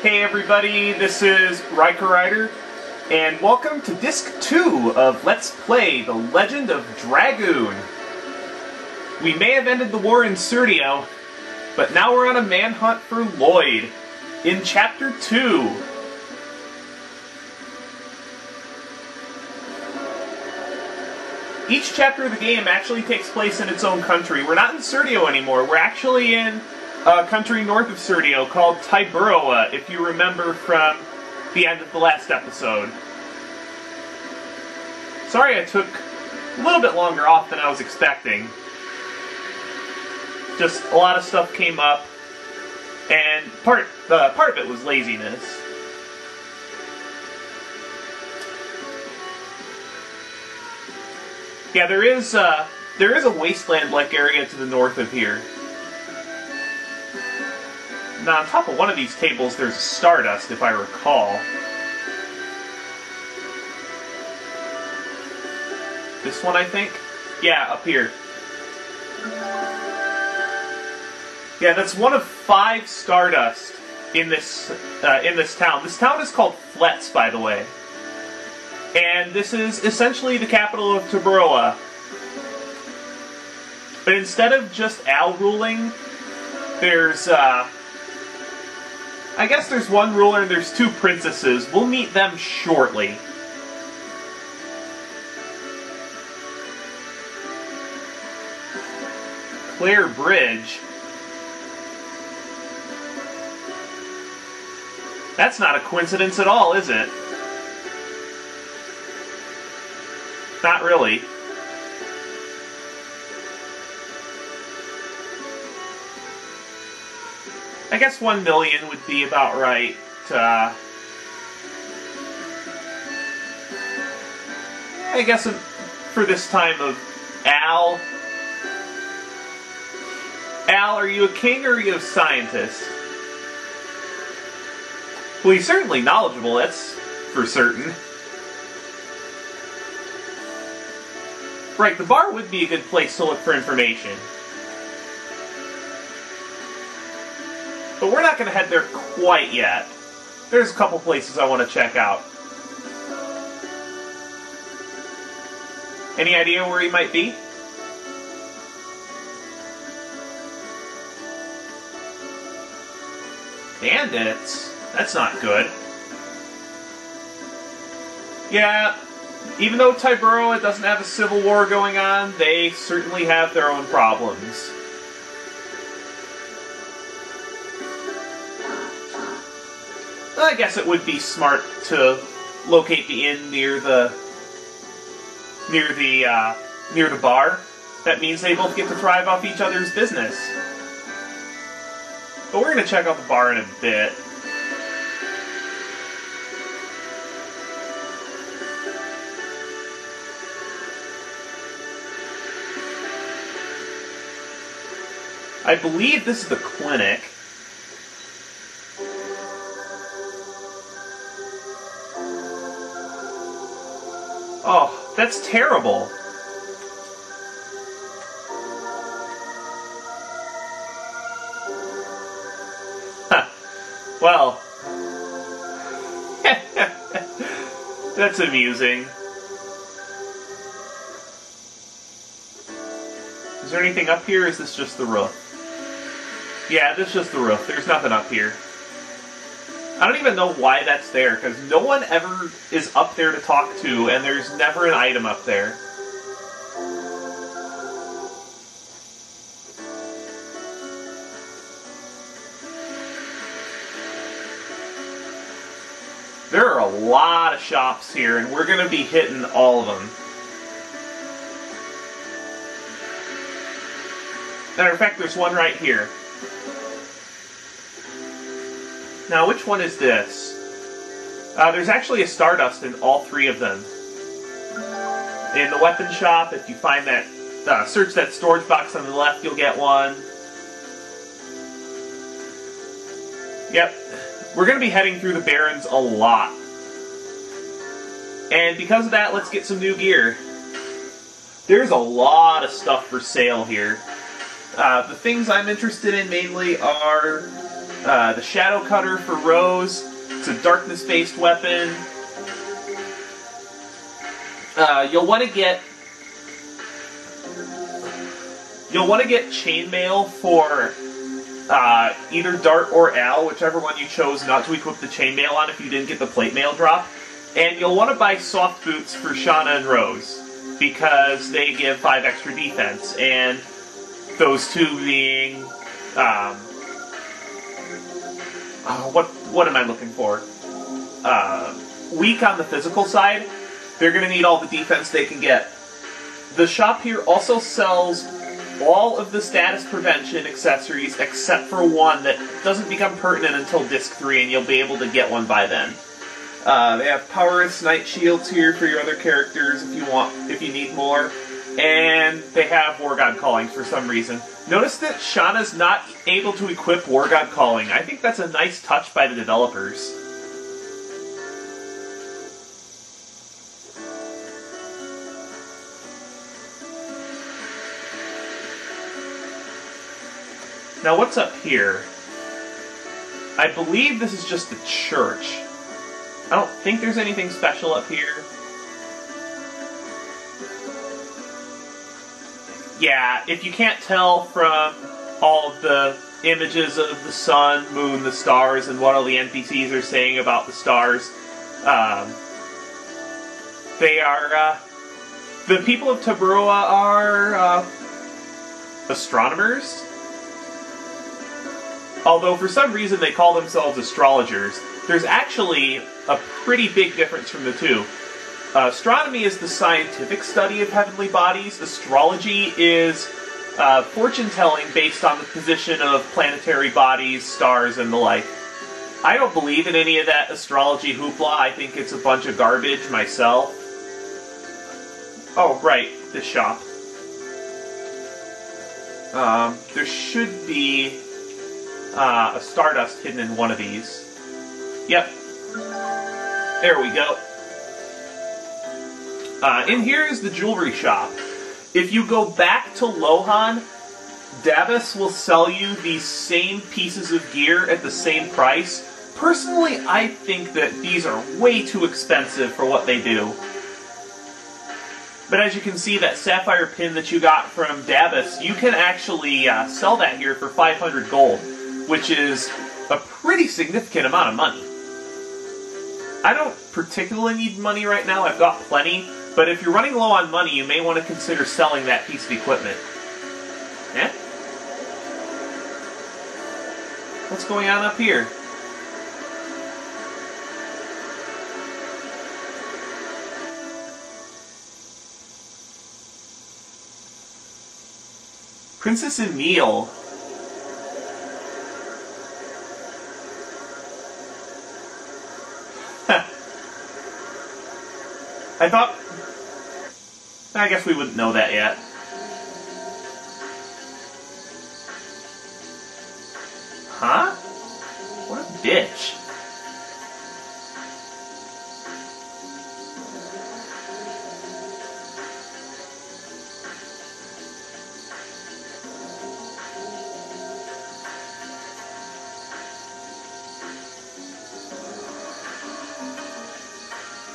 Hey everybody, this is Riker Rider, and welcome to Disc 2 of Let's Play The Legend of Dragoon. We may have ended the war in Serdio, but now we're on a manhunt for Lloyd in Chapter 2. Each chapter of the game actually takes place in its own country. We're not in Serdio anymore, we're actually in a country north of Serdio called Tiberoa, if you remember from the end of the last episode. Sorry I took a little bit longer off than I was expecting. Just a lot of stuff came up, and part of it was laziness. Yeah, there is a wasteland-like area to the north of here. Now, on top of one of these tables, there's stardust, if I recall. This one, I think? Yeah, up here. Yeah, that's one of 5 stardust in this town. This town is called Fletz, by the way. And this is essentially the capital of Tiberoa. But instead of just Al ruling, there's, I guess there's one ruler and there's 2 princesses. We'll meet them shortly. Claire Bridge. That's not a coincidence at all, is it? Not really. I guess 1 million would be about right. I guess for this time of Al. Al, are you a king or are you a scientist? Well, he's certainly knowledgeable, that's for certain. Right, the bar would be a good place to look for information. But we're not going to head there quite yet. There's a couple places I want to check out. Any idea where he might be? Bandits? That's not good. Yeah, even though Tiberoa doesn't have a civil war going on, they certainly have their own problems. I guess it would be smart to locate the inn near the bar. That means they both get to thrive off each other's business. But we're going to check out the bar in a bit. I believe this is the clinic. Oh, that's terrible. Well, that's amusing. Is there anything up here, or is this just the roof? Yeah, this is just the roof. There's nothing up here. I don't even know why that's there, because no one ever is up there to talk to, and there's never an item up there. There are a lot of shops here, and we're going to be hitting all of them. Matter of fact, there's one right here. Now, which one is this? There's actually a Stardust in all 3 of them. In the weapon shop, if you find that, search that storage box on the left, you'll get one. Yep. We're going to be heading through the Barrens a lot. And because of that, let's get some new gear. There's a lot of stuff for sale here. The things I'm interested in mainly are The Shadow Cutter for Rose. It's a darkness-based weapon. You'll want to get chainmail for either Dart or Al, whichever one you chose not to equip the chainmail on if you didn't get the plate mail drop. And you'll want to buy soft boots for Shauna and Rose, because they give 5 extra defense, and those two being, what am I looking for? Weak on the physical side. They're going to need all the defense they can get. The shop here also sells all of the status prevention accessories except for one that doesn't become pertinent until Disc 3, and you'll be able to get one by then. They have Powerous Night Shields here for your other characters if you need more. And they have War God Callings for some reason. Notice that Shauna's not able to equip War God Calling. I think that's a nice touch by the developers. Now what's up here? I believe this is just the church. I don't think there's anything special up here. Yeah, if you can't tell from all of the images of the sun, moon, the stars, and what all the NPCs are saying about the stars, they are, the people of Tiberoa are, astronomers. Although for some reason they call themselves astrologers. There's actually a pretty big difference from the two. Astronomy is the scientific study of heavenly bodies. Astrology is fortune-telling based on the position of planetary bodies, stars, and the like. I don't believe in any of that astrology hoopla. I think it's a bunch of garbage myself. Oh, right, this shop. There should be a Stardust hidden in one of these. Yep. There we go. In here is the jewelry shop. If you go back to Lohan, Dabus will sell you these same pieces of gear at the same price. Personally, I think that these are way too expensive for what they do. But as you can see, that sapphire pin that you got from Dabus, you can actually sell that here for 500 gold, which is a pretty significant amount of money. I don't particularly need money right now, I've got plenty, but if you're running low on money, you may want to consider selling that piece of equipment. Eh? What's going on up here? Princess Emile. I guess we wouldn't know that yet. Huh? What a bitch.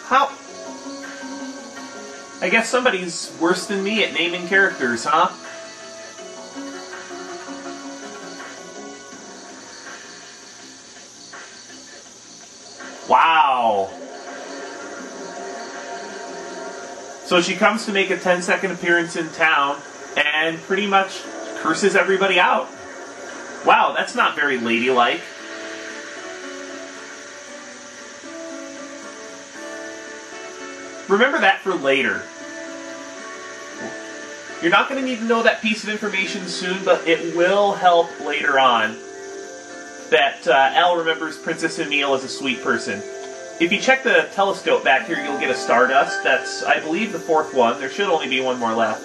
How? I guess somebody's worse than me at naming characters, huh? Wow. So she comes to make a 10-second appearance in town and pretty much curses everybody out. Wow, that's not very ladylike. Remember that for later. You're not going to need to know that piece of information soon, but it will help later on that Al remembers Princess Emile as a sweet person. If you check the telescope back here, you'll get a Stardust. That's, I believe, the 4th one. There should only be one more left.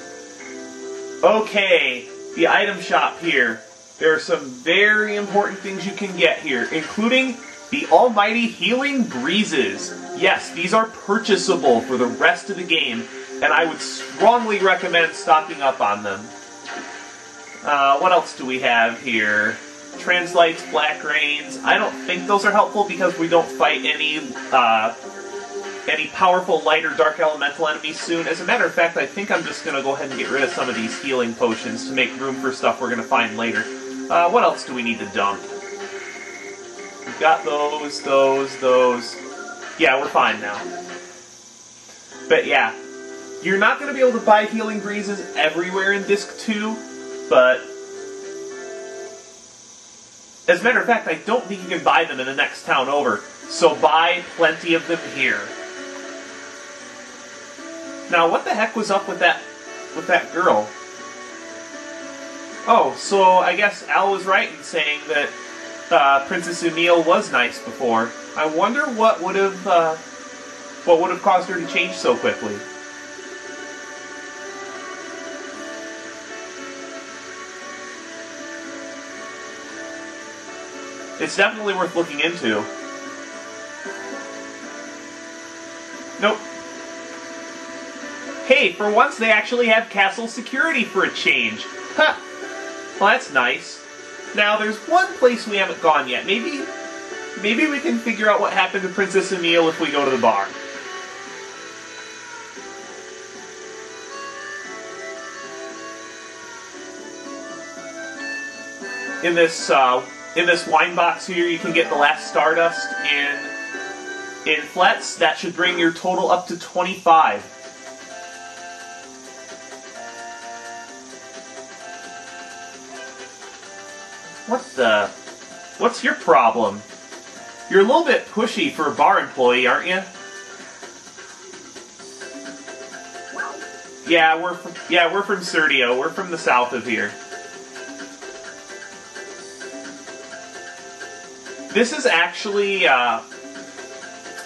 Okay, the item shop here. There are some very important things you can get here, including the almighty Healing Breezes. Yes, these are purchasable for the rest of the game, and I would strongly recommend stocking up on them. What else do we have here? translights, black rains. I don't think those are helpful because we don't fight any powerful light or dark elemental enemies soon. As a matter of fact, I think I'm just going to go ahead and get rid of some of these healing potions to make room for stuff we're going to find later. What else do we need to dump? We've got those. Yeah, we're fine now. But yeah, you're not going to be able to buy healing breezes everywhere in Disc 2, but as a matter of fact, I don't think you can buy them in the next town over, so buy plenty of them here. Now, what the heck was up with that girl? Oh, so I guess Al was right in saying that Princess Emile was nice before. I wonder what would have caused her to change so quickly. It's definitely worth looking into. Nope. Hey, for once they actually have castle security for a change. Huh. Well, that's nice. Now, there's one place we haven't gone yet. Maybe we can figure out what happened to Princess Emile if we go to the bar. In this wine box here, you can get the last Stardust in Fletz. That should bring your total up to 25. What's your problem? You're a little bit pushy for a bar employee, aren't you? Yeah, we're from Serdio. We're from the south of here. This is actually, the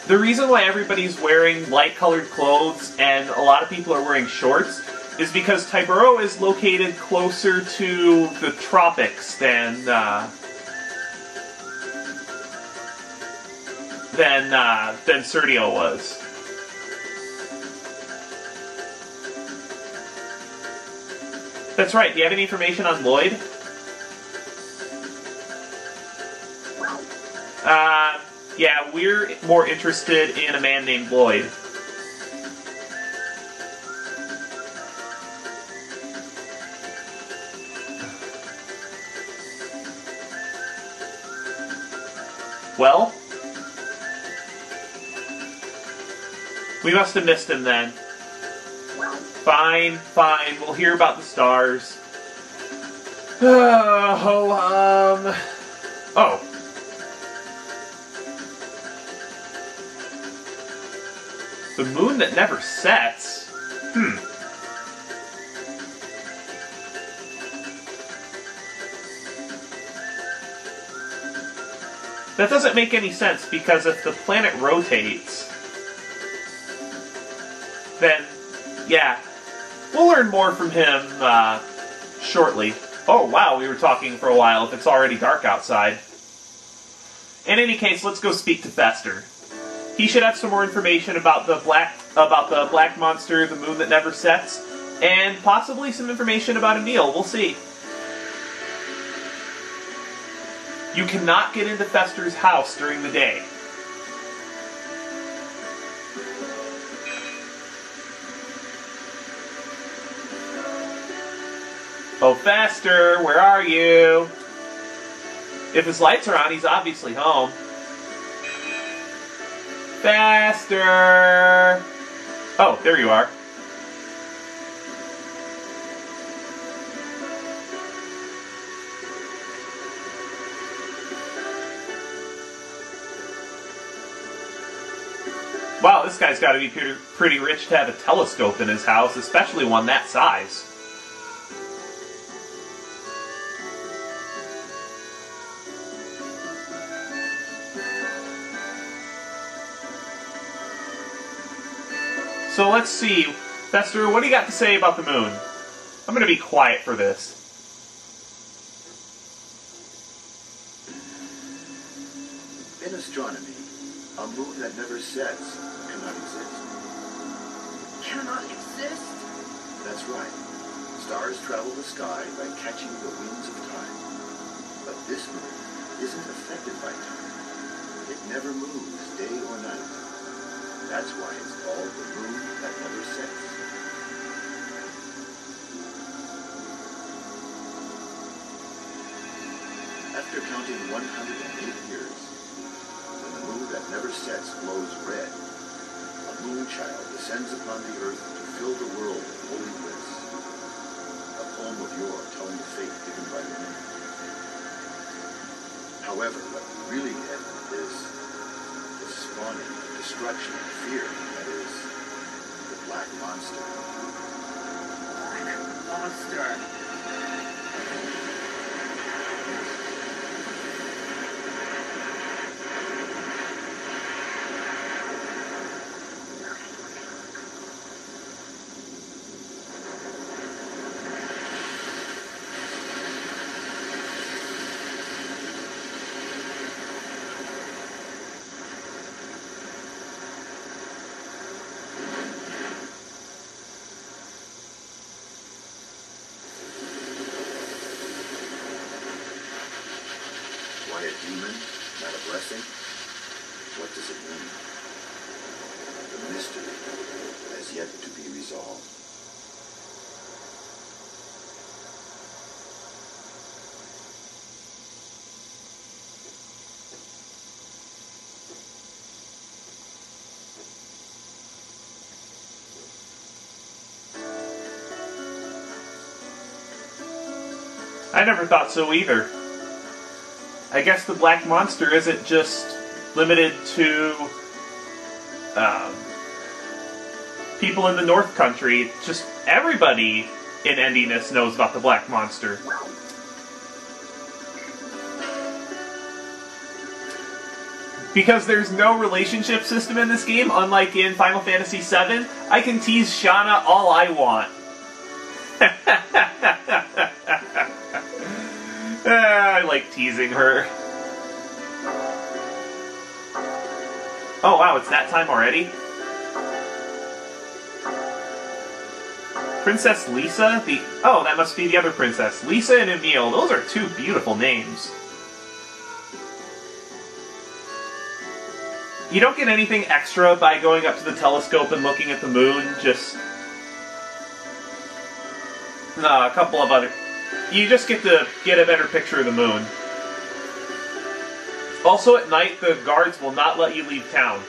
reason why everybody's wearing light-colored clothes and a lot of people are wearing shorts is because Tiberoa is located closer to the tropics than Serdio was. That's right. Do you have any information on Lloyd? Yeah, we're more interested in a man named Lloyd. Well? We must have missed him then. Fine, we'll hear about the stars. Oh. The moon that never sets? That doesn't make any sense, because if the planet rotates, then, yeah. We'll learn more from him, shortly. Oh, wow, we were talking for a while if it's already dark outside. In any case, let's go speak to Fester. He should have some more information about the black monster, the moon that never sets, and possibly some information about Emile. We'll see. You cannot get into Fester's house during the day. Oh, Fester, where are you? If his lights are on, he's obviously home. Fester! Oh, there you are. Wow, this guy's got to be pretty rich to have a telescope in his house, especially one that size. So let's see. Fester, what do you got to say about the moon? I'm going to be quiet for this. In astronomy, a moon that never sets cannot exist. Cannot exist? That's right. Stars travel the sky by catching the winds of time. But This moon isn't affected by time. It never moves, day or night. That's why it's called the moon that never sets. After counting 108 years, when the moon that never sets glows red, a moon child descends upon the earth to fill the world with holy bliss. A poem of yore telling the fate given by the moon. However, what we really get is the spawning of destruction and fear, that is, the Black Monster. Black monster. Why a demon, not a blessing? What does it mean? The mystery has yet to be resolved. I never thought so either. I guess the Black Monster isn't just limited to people in the North Country. Just everybody in Endiness knows about the Black Monster. Because there's no relationship system in this game, unlike in Final Fantasy VII, I can tease Shauna all I want. I like teasing her. Oh wow, it's that time already? Princess Lisa? Oh, that must be the other princess. Lisa and Emil, those are two beautiful names. You don't get anything extra by going up to the telescope and looking at the moon, just... a couple of other... You just get to get a better picture of the moon. Also at night, the guards will not let you leave town.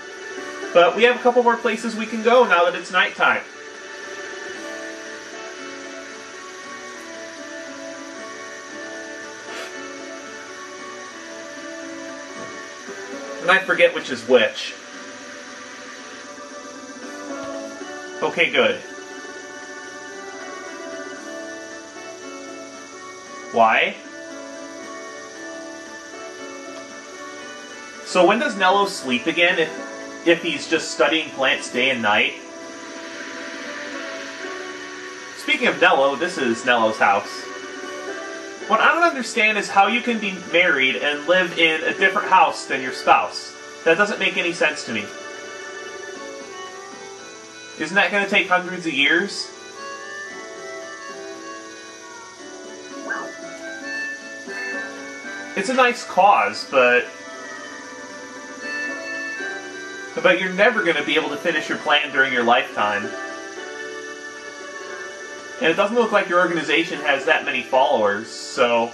But we have a couple more places we can go now that it's nighttime. And I forget which is which. Okay, good. Why? So when does Nello sleep again if he's just studying plants day and night? Speaking of Nello, this is Nello's house. What I don't understand is how you can be married and live in a different house than your spouse. That doesn't make any sense to me. Isn't that going to take hundreds of years? It's a nice cause, but you're never going to be able to finish your plan during your lifetime. And it doesn't look like your organization has that many followers, so...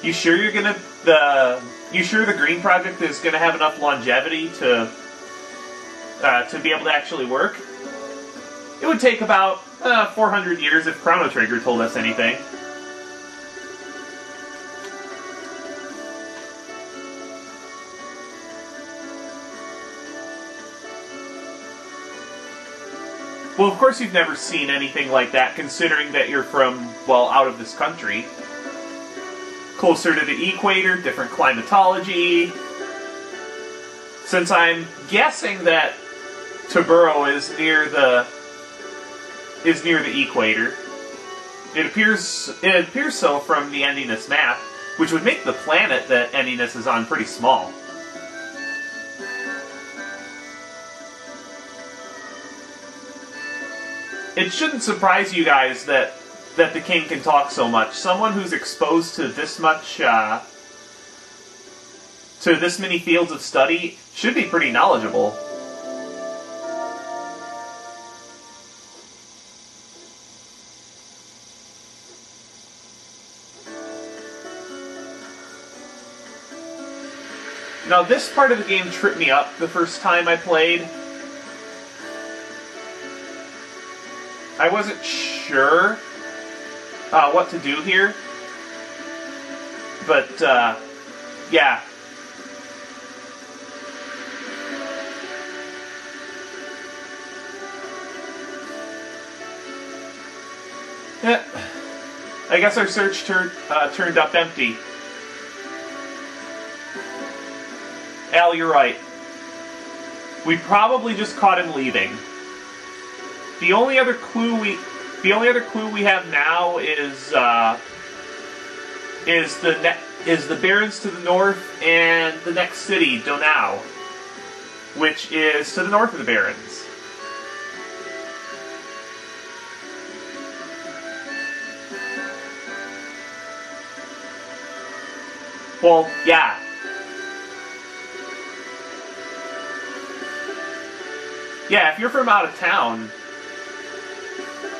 You sure the Green Project is going to have enough longevity to be able to actually work? It would take about 400 years if Chrono Trigger told us anything. Well, of course you've never seen anything like that, considering that you're from, well, out of this country. Closer to the equator, different climatology. Since I'm guessing that Tiberoa is near the equator, it appears so from the Endiness map, which would make the planet that Endiness is on pretty small. It shouldn't surprise you guys that that the king can talk so much. Someone who's exposed to this much, to this many fields of study should be pretty knowledgeable. Now, this part of the game tripped me up the first time I played. I wasn't sure what to do here. But, yeah. I guess our search turned up empty. Al, you're right. We probably just caught him leaving. The only other clue we have now is the barrens to the north and the next city, Donau, which is to the north of the barrens. Well, yeah. Yeah, if you're from out of town,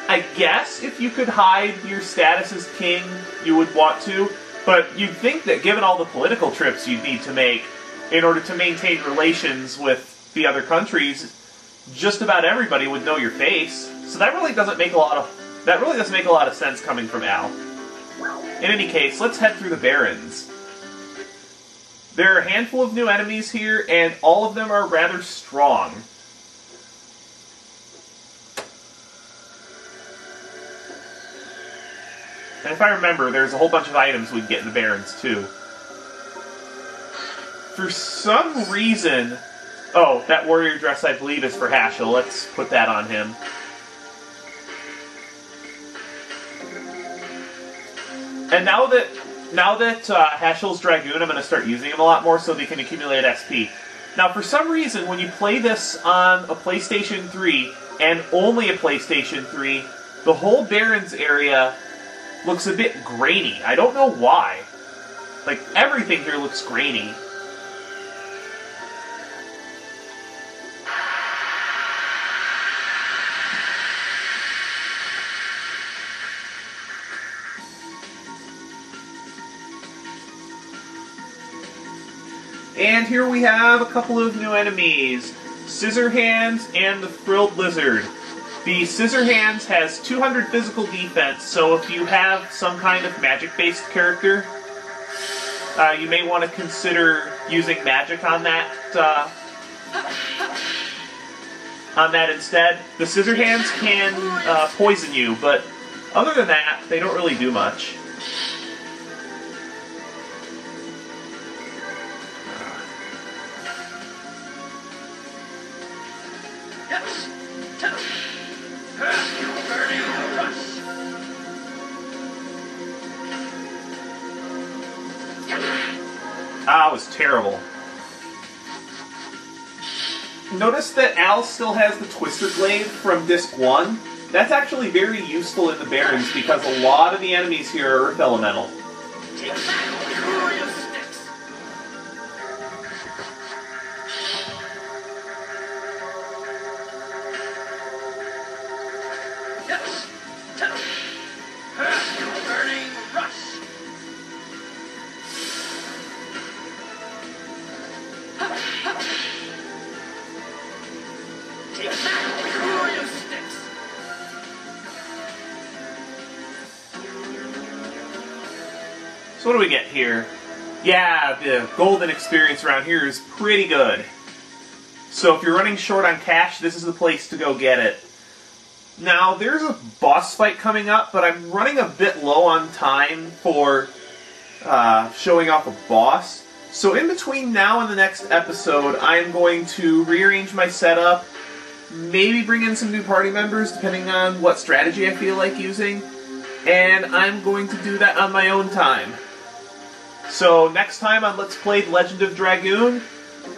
I guess if you could hide your status as king, you would want to, but you'd think that given all the political trips you'd need to make in order to maintain relations with the other countries, just about everybody would know your face. So that really doesn't make a lot of sense coming from Al. In any case, let's head through the barrens. There are a handful of new enemies here, and all of them are rather strong. And if I remember, there's a whole bunch of items we'd get in the barrens, too. For some reason... Oh, that warrior dress, I believe, is for Haschel. Let's put that on him. And now that Haschel's Dragoon, I'm going to start using him a lot more so they can accumulate SP. Now, for some reason, when you play this on a PlayStation 3, and only a PlayStation 3, the whole barrens area looks a bit grainy. I don't know why. Like, everything here looks grainy. And here we have a couple of new enemies. Scissorhands and the Frilled Lizard. The Scissorhands has 200 physical defense, so if you have some kind of magic-based character, you may want to consider using magic on that instead. The Scissorhands can poison you, but other than that, they don't really do much. Ah, it was terrible. Notice that Al still has the Twister Glaive from Disc 1. That's actually very useful in the Barrens because a lot of the enemies here are Earth Elemental. Take back glorious sticks! Burning rush! Take back glorious sticks! So what do we get here? Yeah, the golden experience around here is pretty good. So if you're running short on cash, this is the place to go get it. Now, there's a boss fight coming up, but I'm running a bit low on time for showing off a boss. So in between now and the next episode, I'm going to rearrange my setup, maybe bring in some new party members, depending on what strategy I feel like using, and I'm going to do that on my own time. So next time on Let's Play The Legend of Dragoon,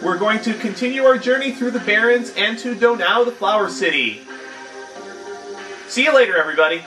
we're going to continue our journey through the Barrens and to Donau, the Flower City. See you later, everybody!